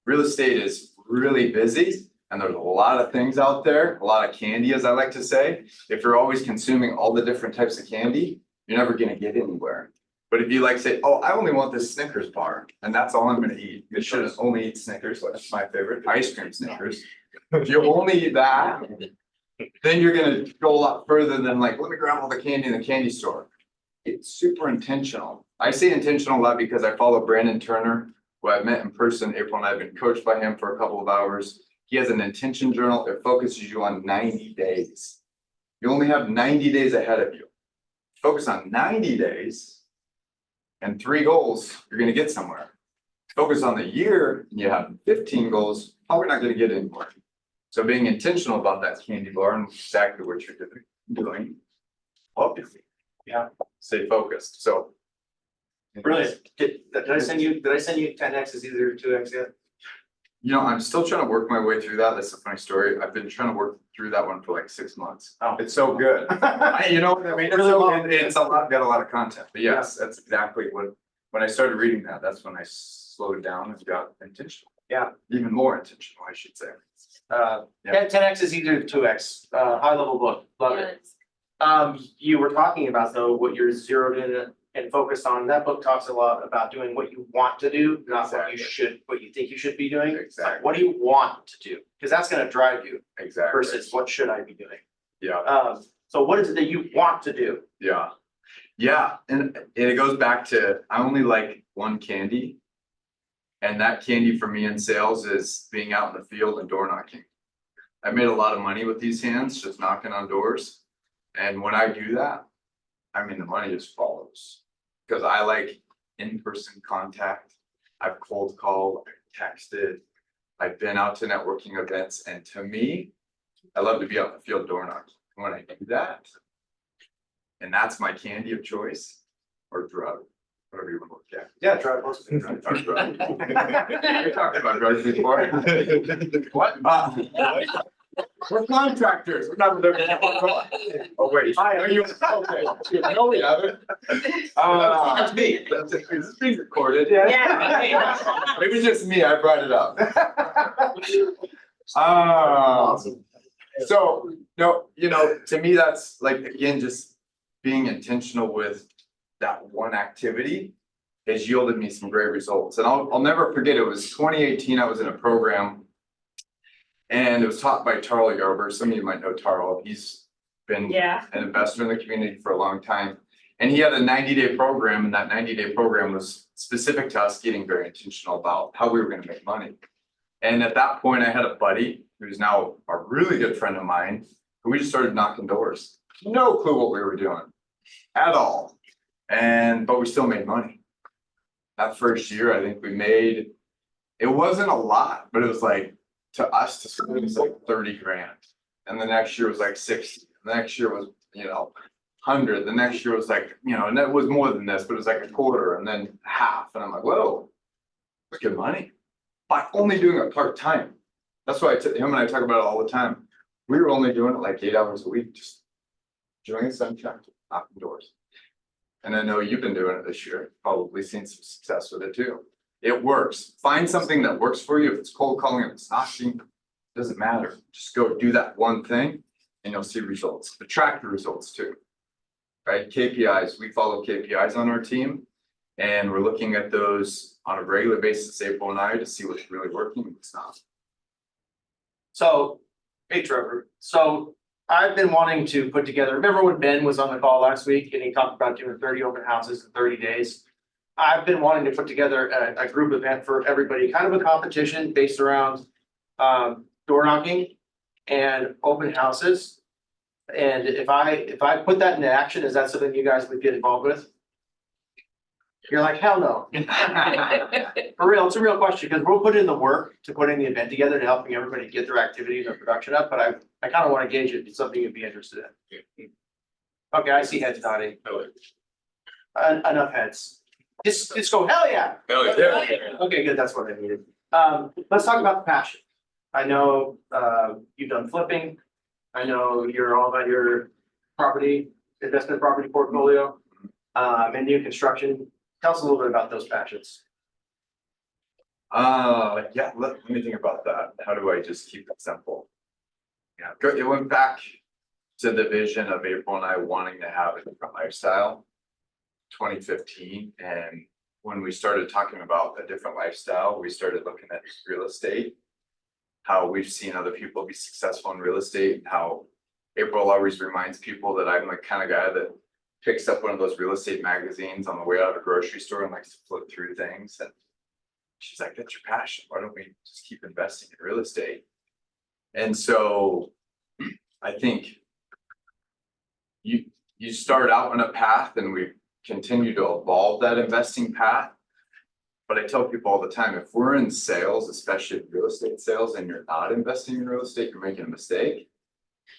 S7: Real estate is really busy, and there's a lot of things out there, a lot of candy, as I like to say. If you're always consuming all the different types of candy, you're never going to get anywhere. But But if you like say, oh, I only want this Snickers bar, and that's all I'm gonna eat, you should only eat Snickers, that's my favorite, ice cream Snickers. If you only eat that, then you're gonna go a lot further than like, let me grab all the candy in the candy store. It's super intentional. I say intentional a lot because I follow Brandon Turner, who I've met in person. April and I have been coached by him for a couple of hours. He has an intention journal. It focuses you on 90 days. You only have 90 days ahead of you. Focus on 90 days and 3 goals, you're gonna get somewhere. Focus on the year, and you have 15 goals, probably not gonna get anywhere. So being intentional about that candy bar and exactly what you're doing, obviously, yeah, stay focused, so.
S4: Brilliant. Did I send you 10X is easier than 2X yet?
S7: You know, I'm still trying to work my way through that. That's a funny story. I've been trying to work through that one for like 6 months.
S4: Oh.
S7: It's so good. You know what I mean? It's
S4: Really
S7: so,
S4: long.
S7: it's a lot, got a lot of content, but yes, that's exactly what, when I started reading that, that's when I slowed down and got intentional.
S4: Yeah.
S7: Even more intentional, I should say. Yeah.
S4: 10X is easier than 2X, high level book, love it.
S6: Yes.
S4: You were talking about though, what you're zeroed in and focused on. That book talks a lot about doing what you want to do, not what you
S7: Exactly.
S4: should, what you think you should be doing.
S7: Exactly.
S4: What do you want to do? Because that's gonna drive you
S7: Exactly.
S4: versus what should I be doing?
S7: Yeah,
S4: So what is it that you want to do?
S7: yeah. Yeah, and it goes back to, I only like one candy. And that candy for me in sales is being out in the field and door knocking. I made a lot of money with these hands, just knocking on doors. And when I do that, I mean, the money just follows. Because I like in-person contact. I've cold called, I've texted, I've been out to networking events, and to me, I love to be out in the field door knocking. When I do that, and that's my candy of choice, or drug, whatever you want to look at.
S4: Yeah, try most of
S7: Drug. We talked about drugs before. What? We're contractors. We're not. Oh, wait. Are you? Okay. No, we haven't. That's me. That's it. Is this being recorded?
S6: Yeah.
S7: Maybe it's just me. I brought it up. So, no, you know, to me, that's like, again, just being intentional with that one activity has yielded me some great results. And I'll never forget, it was 2018, I was in a program. And it was taught by Tarl Yarber. Some of you might know Tarl. He's been
S6: Yeah.
S7: an investor in the community for a long time. And he had a 90-day program, and that 90-day program was specific to us getting very intentional about how we were gonna make money. And at that point, I had a buddy who's now a really good friend of mine, who we just started knocking doors. No clue what we were doing at all. But we still made money. That first year, I think we made, it wasn't a lot, but it was like, to us, to school, it was like 30 grand. And the next year was like 60. The next year was, 100. The next year was like, and that was more than this, but it was like a quarter and then half. And I'm like, whoa, that's good money. By only doing it part-time. That's why him and I talk about it all the time. We were only doing it like 8 hours a week, just doing it sunshine, knocking doors. And I know you've been doing it this year, probably seen some success with it too. It works. Find something that works for you. If it's cold calling, if it's knocking, doesn't matter. Just go do that one thing and you'll see results. But track the results too. Right? KPIs, we follow KPIs on our team. And we're looking at those on a regular basis, April and I, to see what's really working and what's not.
S4: So, hey Trevor, so I've been wanting to put together, remember when Ben was on the call last week and he talked about doing 30 open houses in 30 days? I've been wanting to put together a group event for everybody, kind of a competition based around door knocking and open houses. And if I put that into action, is that something you guys would get involved with? You're like, hell no. For real, it's a real question, because we'll put in the work to putting the event together to helping everybody get their activities and production up, but I kind of want to gauge it, if it's something you'd be interested in. Okay, I see heads nodding. Enough heads. Just go, hell yeah. Okay, good, that's what I needed. Let's talk about the passion. I know you've done flipping. I know you're all about your investment property portfolio, and new construction. Tell us a little bit about those passions.
S7: Yeah, let me think about that. How do I just keep it simple? Yeah, good. It went back to the vision of April and I wanting to have a different lifestyle. 2015, and when we started talking about a different lifestyle, we started looking at real estate. How we've seen other people be successful in real estate, and how April always reminds people that I'm the kind of guy that picks up one of those real estate magazines on the way out of a grocery store and likes to flip through things. And she's like, that's your passion. Why don't we just keep investing in real estate? And so I think you start out on a path, and we continue to evolve that investing path. But I tell people all the time, if we're in sales, especially real estate sales, and you're not investing in real estate, you're making a mistake.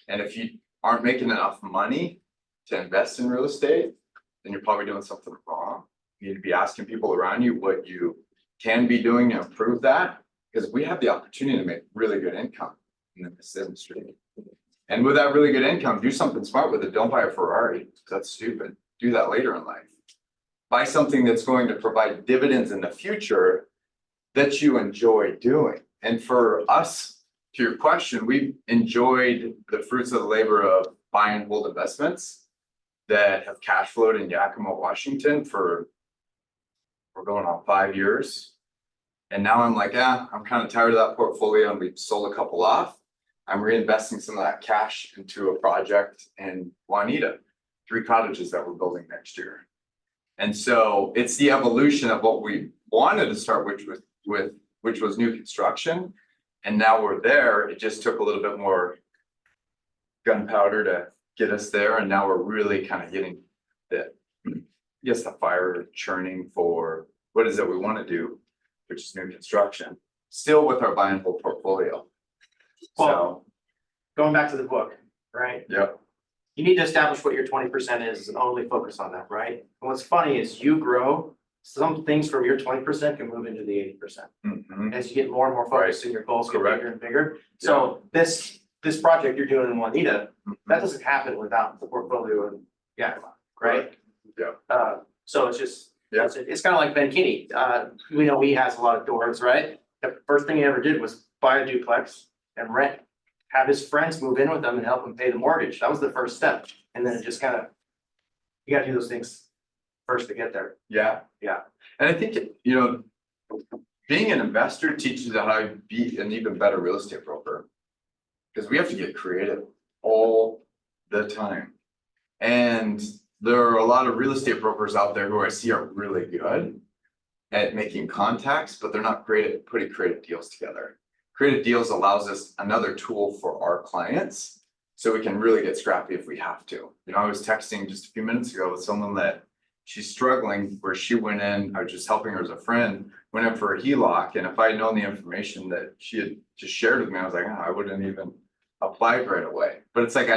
S7: And if you aren't making enough money to invest in real estate, then you're probably doing something wrong. You need to be asking people around you what you can be doing to improve that, because we have the opportunity to make really good income in this industry. And with that really good income, do something smart with it. Don't buy a Ferrari, because that's stupid. Do that later in life. Buy something that's going to provide dividends in the future that you enjoy doing. And for us, to your question, we've enjoyed the fruits of the labor of buy and hold investments that have cash flowed in Yakima, Washington for, we're going on 5 years. And now I'm like, I'm kind of tired of that portfolio, and we've sold a couple off. I'm reinvesting some of that cash into a project in Juanita, 3 cottages that we're building next year. And so it's the evolution of what we wanted to start, which was new construction. And now we're there. It just took a little bit more gunpowder to get us there. And now we're really kind of getting the fire churning for what is it we want to do, which is new construction, still with our buy and hold portfolio.
S4: Well, going back to the book, right?
S7: Yep.
S4: You need to establish what your 20% is and only focus on that, right? And what's funny is you grow, some things from your 20% can move into the 80%.
S7: Mhm.
S4: As you get more and more focused and your goals get
S7: Correct.
S4: bigger and bigger. So this project you're doing in Juanita, that doesn't happen without the portfolio and right?
S7: Yeah.
S4: So it's just,
S7: Yeah.
S4: it's kind of like Ben Kinney. We know he has a lot of doors, right? The first thing he ever did was buy a duplex and rent, have his friends move in with them and help him pay the mortgage. That was the first step. And then it just kind of, you gotta do those things first to get there.
S7: Yeah.
S4: Yeah.
S7: And I think, being an investor teaches you how to be an even better real estate broker. Because we have to get creative all the time. And there are a lot of real estate brokers out there who I see are really good at making contacts, but they're not great at putting creative deals together. Creative deals allows us another tool for our clients, so we can really get scrappy if we have to. I was texting just a few minutes ago with someone that she's struggling, where she went in, I was just helping her as a friend, went in for a HELOC, and if I had known the information that she had just shared with me, I was like, I wouldn't even applied right away. But it's like,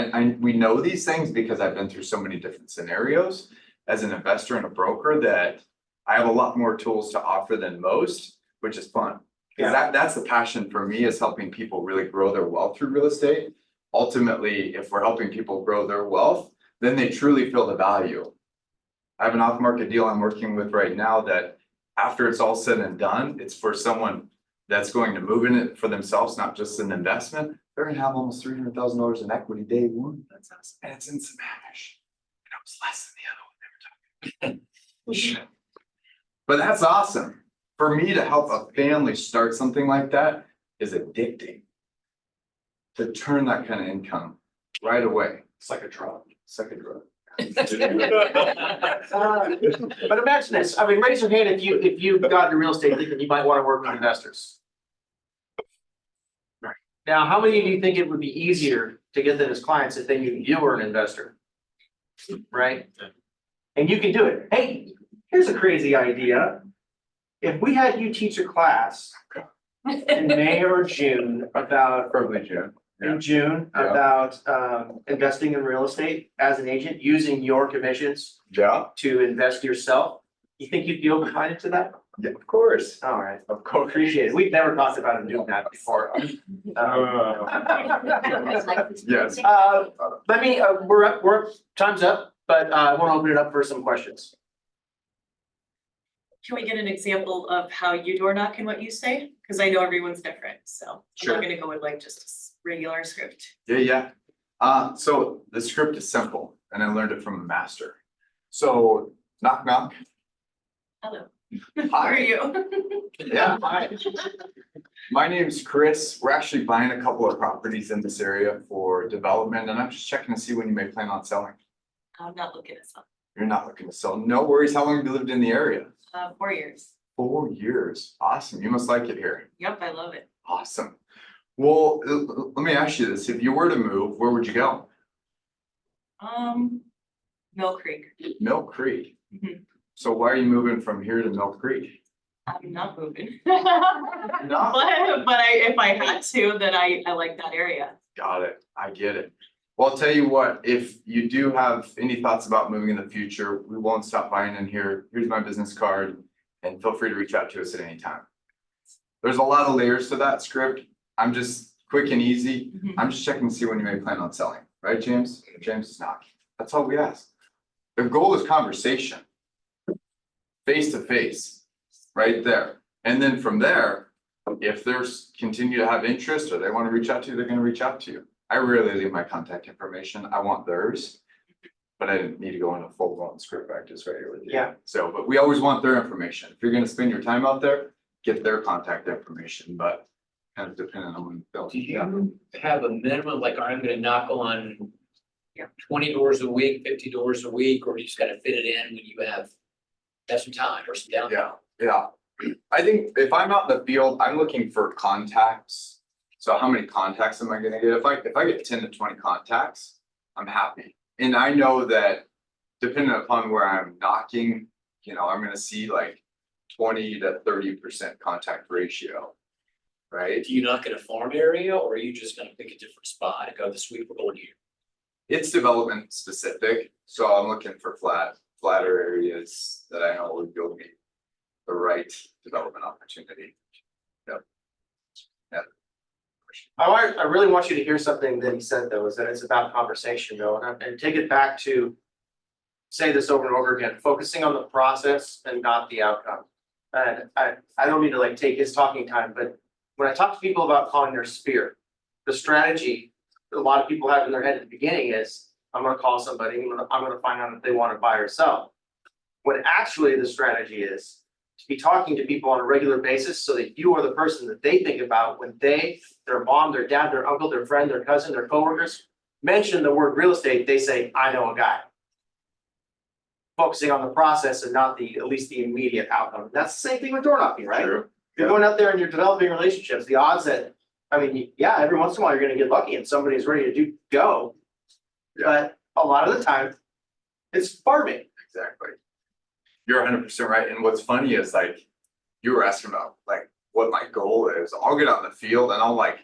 S7: we know these things because I've been through so many different scenarios as an investor and a broker, that I have a lot more tools to offer than most, which is fun. Because that's the passion for me, is helping people really grow their wealth through real estate. Ultimately, if we're helping people grow their wealth, then they truly feel the value. I have an off-market deal I'm working with right now that after it's all said and done, it's for someone that's going to move in it for themselves, not just an investment. They're gonna have almost $300,000 in equity day one. That's awesome. And it's in Sammamish. And it was less than the other one they were talking. But that's awesome. For me to help a family start something like that is addicting. To turn that kind of income right away.
S4: It's like a drug.
S7: It's like a drug.
S4: But imagine this, I mean, raise your hand if you got into real estate thinking you might want to work with investors. Now, how many of you think it would be easier to get them as clients if they knew you were an investor? Right? And you can do it. Hey, here's a crazy idea. If we had you teach a class in May or June about,
S7: Probably June.
S4: in June,
S7: Yeah.
S4: about investing in real estate as an agent, using your commissions
S7: Yeah,
S4: to invest yourself, you think you'd be open-minded to that?
S7: yeah, of course.
S4: All right,
S7: Of course.
S4: appreciate it. We've never talked about doing that before.
S7: Yes.
S4: Let me, we're up, time's up, but I want to open it up for some questions.
S9: Can we get an example of how you door knock and what you say? Because I know everyone's different, so I'm
S7: Sure.
S9: not gonna go with like just a regular script.
S7: Yeah. So the script is simple, and I learned it from a master. So Knock, knock.
S9: Hello. How are you?
S7: Yeah, hi. My name's Chris. We're actually buying a couple of properties in this area for development, and I'm just checking to see when you may plan on selling.
S9: I'm not looking at some,
S7: You're not looking to sell. No worries. How long have you lived in the area?
S9: 4 years.
S7: 4 years. Awesome. You must like it here.
S9: Yep, I love it.
S7: Awesome. Well, let me ask you this. If you were to move, where would you go?
S9: Mill Creek.
S7: Mill Creek.
S9: Mhm.
S7: So why are you moving from here to Mill Creek?
S9: I'm not moving.
S7: No.
S9: But if I had to, then I like that area.
S7: Got it. I get it. Well, I'll tell you what, if you do have any thoughts about moving in the future, we won't stop buying in here. Here's my business card and feel free to reach out to us at any time. There's a lot of layers to that script. I'm just quick and easy.
S9: Mhm.
S7: I'm just checking to see when you may plan on selling, right, James? James is not. That's all we ask. The goal is conversation. Face to face, right there. And then from there, if there's continue to have interest or they want to reach out to you, they're gonna reach out to you. I rarely leave my contact information. I want theirs. But I didn't need to go into full blown script practice right here with you.
S4: Yeah.
S7: So, but we always want their information. If you're gonna spend your time out there, get their contact information, but kind of depending on when they'll.
S1: Do you have a minimum, like I'm gonna knock on
S9: Yeah.
S1: 20 doors a week, 50 doors a week, or you just gotta fit it in when you have some time or some downtime?
S7: Yeah. I think if I'm out in the field, I'm looking for contacts. So how many contacts am I gonna get? If I get 10 to 20 contacts, I'm happy. And I know that depending upon where I'm knocking, I'm gonna see like 20 to 30% contact ratio. Right?
S1: Do you knock in a farm area, or are you just gonna pick a different spot and go this week we're going here?
S7: It's development specific, so I'm looking for flatter areas that I know would give me the right development opportunity. Yep. Yeah.
S4: I really want you to hear something that he said though, is that it's about conversation though, and take it back to. Say this over and over again, focusing on the process and not the outcome. And I don't mean to like take his talking time, but when I talk to people about calling their spear, the strategy that a lot of people have in their head at the beginning is, I'm gonna call somebody, I'm gonna find out if they wanna buy or sell. When actually the strategy is to be talking to people on a regular basis so that you are the person that they think about when their mom, their dad, their uncle, their friend, their cousin, their coworkers mention the word real estate, they say, I know a guy. Focusing on the process and not at least the immediate outcome. That's the same thing with door knocking, right?
S7: True.
S4: You're going out there and you're developing relationships, the odds that, yeah, every once in a while you're gonna get lucky and somebody's ready to go. But a lot of the time, it's farming.
S7: Exactly. You're 100% right. And what's funny is like, you were asking about like what my goal is. I'll get out in the field and I'll like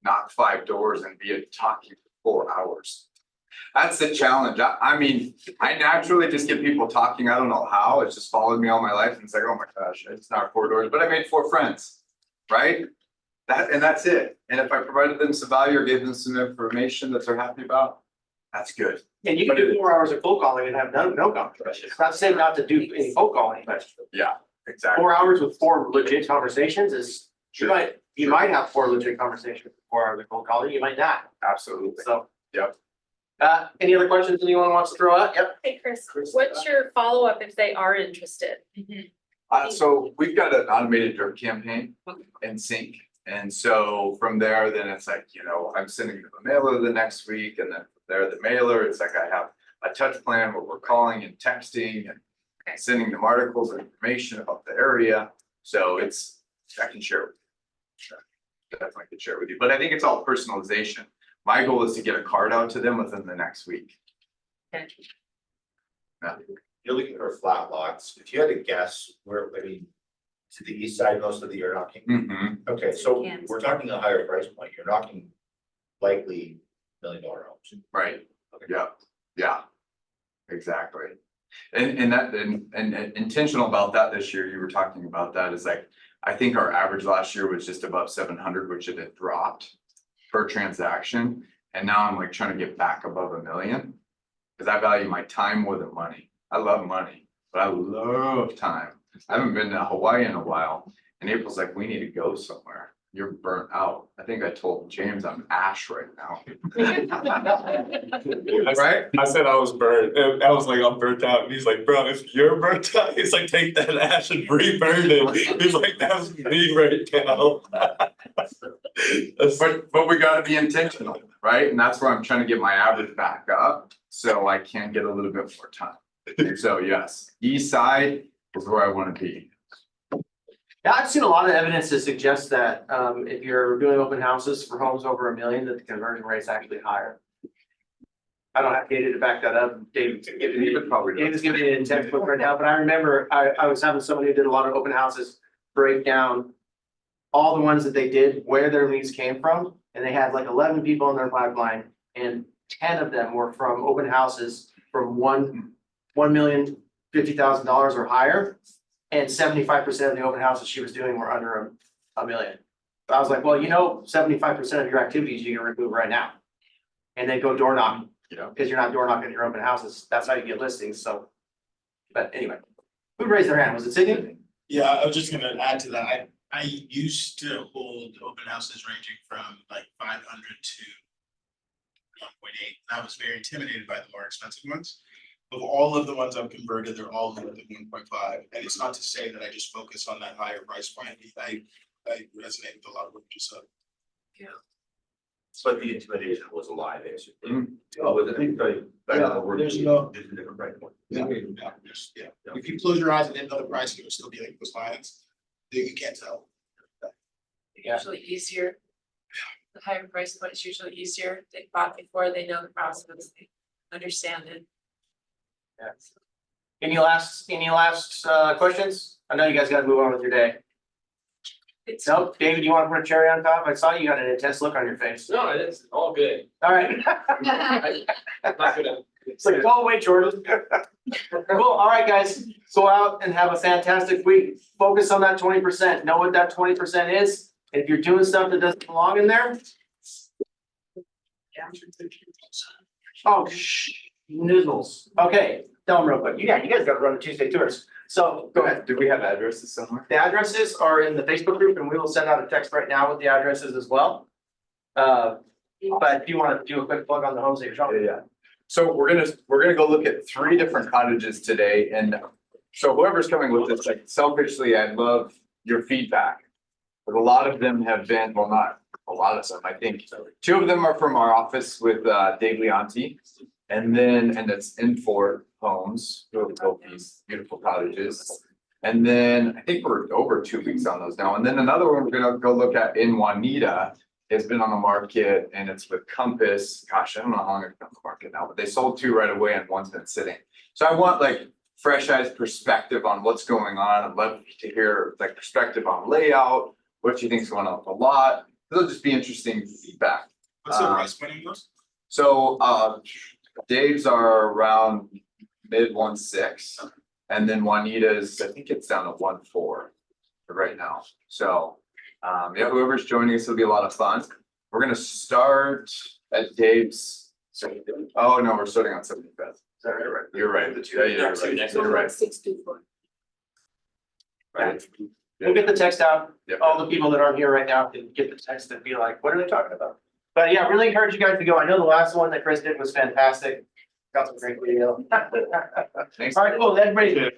S7: knock 5 doors and be talking for 4 hours. That's the challenge. I naturally just get people talking. I don't know how. It's just followed me all my life. And it's like, oh my gosh, it's not 4 doors, but I made 4 friends, right? That's it. And if I provided them some value or gave them some information that they're happy about, that's good.
S4: And you can do 4 hours of cold calling and have no conversation. It's not saying not to do any cold calling, but
S7: Yeah, exactly.
S4: 4 hours with 4 legit conversations is, you might have 4 legit conversations with 4 hours of cold calling, you might not.
S7: Absolutely.
S4: So.
S7: Yep.
S4: Any other questions anyone wants to throw out? Yep.
S3: Hey, Chris, what's your follow-up if they are interested?
S7: So we've got an automated drip campaign in sync. And so from there, then it's like, I'm sending them a mailer the next week, and then from there, the mailer, it's like I have a touch plan where we're calling and texting and sending them articles and information about the area. So I can share with you. Definitely can share with you, but I think it's all personalization. My goal is to get a card out to them within the next week.
S3: Okay.
S7: Yeah.
S8: You're looking for flat lots. If you had to guess where, to the east side, most of the you're knocking.
S7: Mhm.
S8: Okay, so
S3: Kansas.
S8: we're talking a higher price point. You're knocking likely $1 million homes.
S7: Right. Yeah. Exactly. And intentional about that this year, you were talking about that is like, I think our average last year was just above 700, which it had dropped per transaction. And now I'm like trying to get back above 1 million. Cause I value my time more than money. I love money, but I love time. I haven't been to Hawaii in a while. And April's like, we need to go somewhere. you're burnt out. I think I told James I'm ash right now. Right?
S6: I said I was burnt, and I was like, I'm burnt out, and he's like, bro, if you're burnt out, he's like, take that ash and re-burn it. He's like, that's me right now. That's-
S7: But we gotta be intentional, right? And that's where I'm trying to get my average back up, so I can get a little bit more time. So yes, east side is where I wanna be.
S4: Yeah, I've seen a lot of evidence to suggest that if you're doing open houses for homes over $1 million, that the conversion rate's actually higher. I don't have data to back that up. David's giving me an intense book right now, but I remember I was having someone who did a lot of open houses break down all the ones that they did, where their leads came from, and they had like 11 people in their pipeline, and 10 of them were from open houses from $1,050,000 or higher. And 75% of the open houses she was doing were under $1 million. I was like, well, 75% of your activities you can remove right now. And then go door knocking, because you're not door knocking your open houses. That's how you get listings, so. But anyway, who raised their hand? Was it Sydney?
S10: Yeah, I was just gonna add to that. I used to hold open houses ranging from like 500 to 1.8. I was very intimidated by the more expensive ones. Of all of the ones I've converted, they're all more than 1.5. And it's not to say that I just focus on that higher price point. I resonate with a lot of what you said.
S8: But the intimidation was a lie, basically.
S7: Mm.
S8: Oh, I think
S10: There's no-
S8: There's a different price point.
S10: Yeah, if you close your eyes and didn't know the price, you would still be like those clients. You can't tell.
S3: Usually easier. The higher price point is usually easier. They bought before, they know the process, they understand it.
S4: Yes. Any last questions? I know you guys gotta move on with your day.
S3: It's
S4: No, David, you wanna put a cherry on top? I saw you got an intense look on your face.
S1: No, it's all good.
S4: All right.
S1: I'm not gonna.
S4: It's like, go away, Jordan. Cool, all right, guys, go out and have a fantastic week. Focus on that 20%. Know what that 20% is. And if you're doing stuff that doesn't belong in there. Oh, nizzles. Okay, tell them real quick. You guys gotta run the Tuesday tours. So go ahead.
S7: Do we have addresses somewhere?
S4: The addresses are in the Facebook group, and we will send out a text right now with the addresses as well. But if you want to do a quick plug on the homes that you're showing.
S7: Yeah. So we're gonna go look at 3 different cottages today, and so whoever's coming with this, like selfishly, I'd love your feedback. But a lot of them have been, well, not a lot of them, I think 2 of them are from our office with Dave Leonti. And it's in Fort Homes, who have built these beautiful cottages. And then I think we're over 2 weeks on those now. And then another one we're gonna go look at in Juanita. It's been on the market and it's with Compass. Gosh, I don't know how long it's been on the market now, but they sold 2 right away and one's been sitting. So I want like fresh eyes perspective on what's going on. I'd love to hear like perspective on layout, what you think's going on with the lot. It'll just be interesting feedback.
S10: What's the price point of those?
S7: So Dave's are around mid 1.6, and then Juanita's, I think it's down to 1.4 right now. So yeah, whoever's joining us, it'll be a lot of fun. We're gonna start at Dave's. Oh no, we're starting on 75th. Is that right? You're right. Yeah, you're right. You're right.
S3: 624.
S7: Right.
S4: We'll get the text out.
S7: Yep.
S4: All the people that aren't here right now can get the text and be like, what are they talking about? But yeah, really encourage you guys to go. I know the last one that Chris did was fantastic. Got some great video.
S7: Thanks.
S4: All right, cool. Everybody.
S3: Yeah.